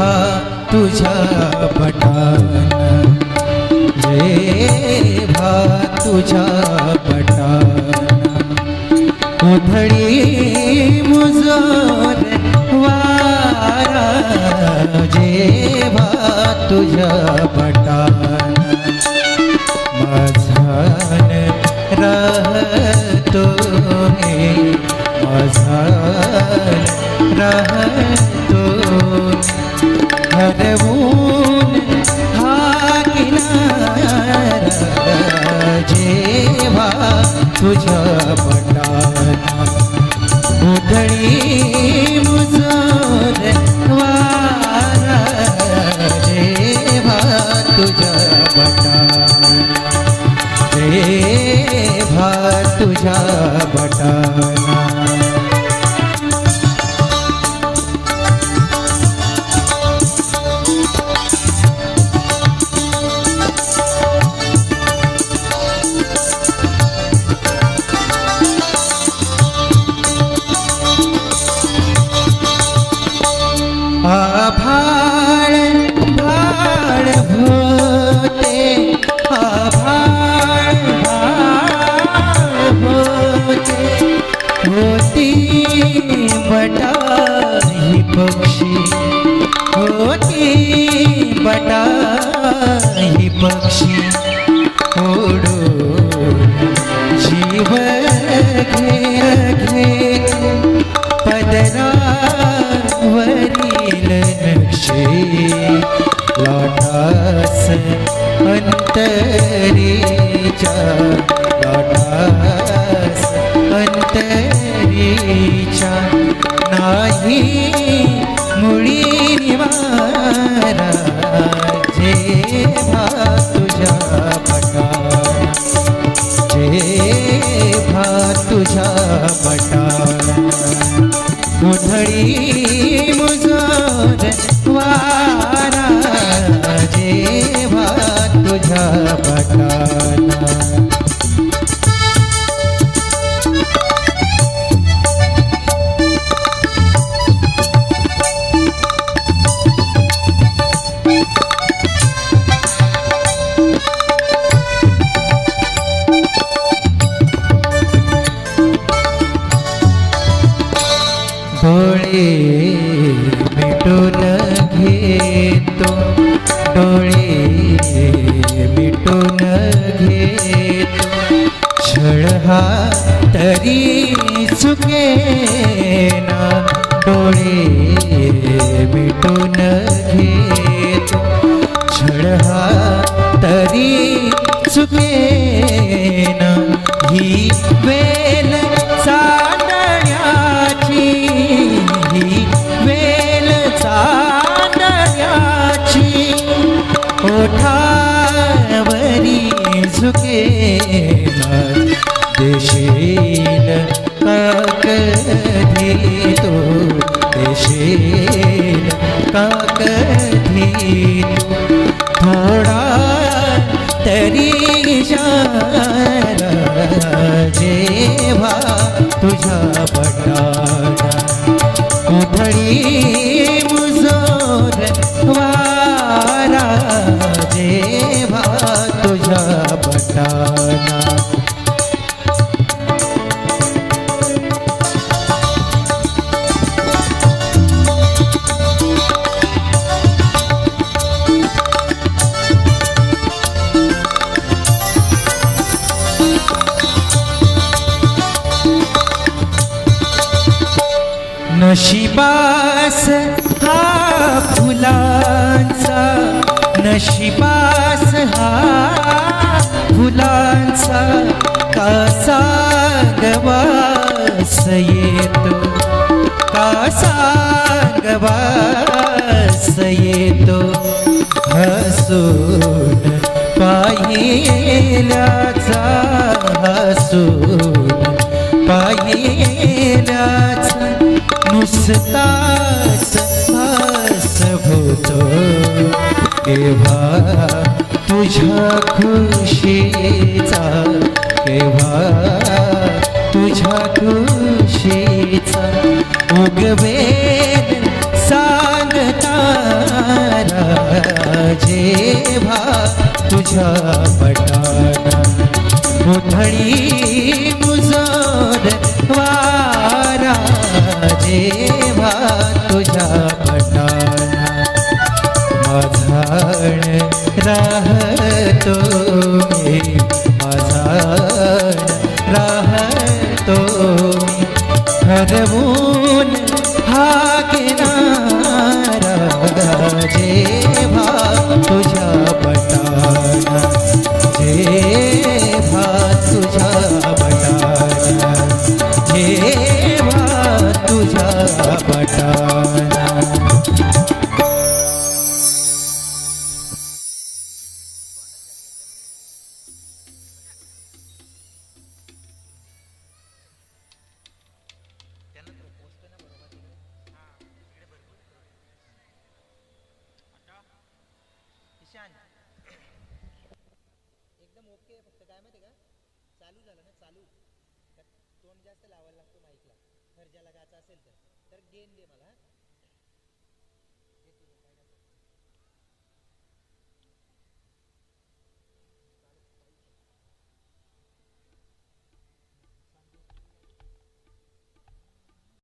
जेव्हा तुझ्या बटाना, जेव्हा तुझ्या बटाना उधळी मुजोर वारा, जेव्हा तुझ्या बटाना माझान राहतो हे, माझान राहतो हरवून हा किनारा, जेव्हा तुझ्या बटाना उधळी मुजोर वारा, जेव्हा तुझ्या बटाना, जेव्हा तुझ्या बटाना आभाळ भाळ होते, आभाळ भाळ होते, होती बटाही पक्षी, होती बटाही पक्षी ओढून जीव घेर घेर पदरावरील नक्षे, लाटास अंतरीच्या, लाटास अंतरीच्या नाही मुळी निवारा, जेव्हा तुझ्या बटाना, जेव्हा तुझ्या बटाना उधळी मुजोर वारा, जेव्हा तुझ्या बटाना डोळे मिटून घेतो, डोळे मिटून घेतो, छळ हा तरी चुकेना, डोळे मिटून घेतो, छळ हा तरी चुकेना, ही वेल चांदण्याची, ही वेल चांदण्याची ओठावरी झुकेना, देशील का कधी तो, देशील का कधी तो, थोडा तरी इशारा, जेव्हा तुझ्या बटाना उधळी मुजोर वारा, जेव्हा तुझ्या बटाना नशिबास हा फुलांचा, नशिबास हा फुलांचा कासा गवास येतो, कासा गवास येतो, हसून पाहिल्याचा, हसून पाहिल्याचा नुसताच हसभूतो, केव्हा तुझ्या खुशीचा, केव्हा तुझ्या खुशीचा उगवेल सांग तारा जेव्हा तुझ्या पटाना उधळी मुजोर वारा जेव्हा तुझ्या पटाना माझाण राहतो मी माझाण राहतो मी हरवून हा किनारा जेव्हा तुझ्या पटाना जेव्हा तुझ्या पटाना जेव्हा तुझ्या पटाना एकदम ओके. फक्त काय माहिती का, चालू झालं ना, चालू तर तोंड जास्त लावायला लागतो माईकला. खर्जाला गाचा असेल तर गेन दे मला.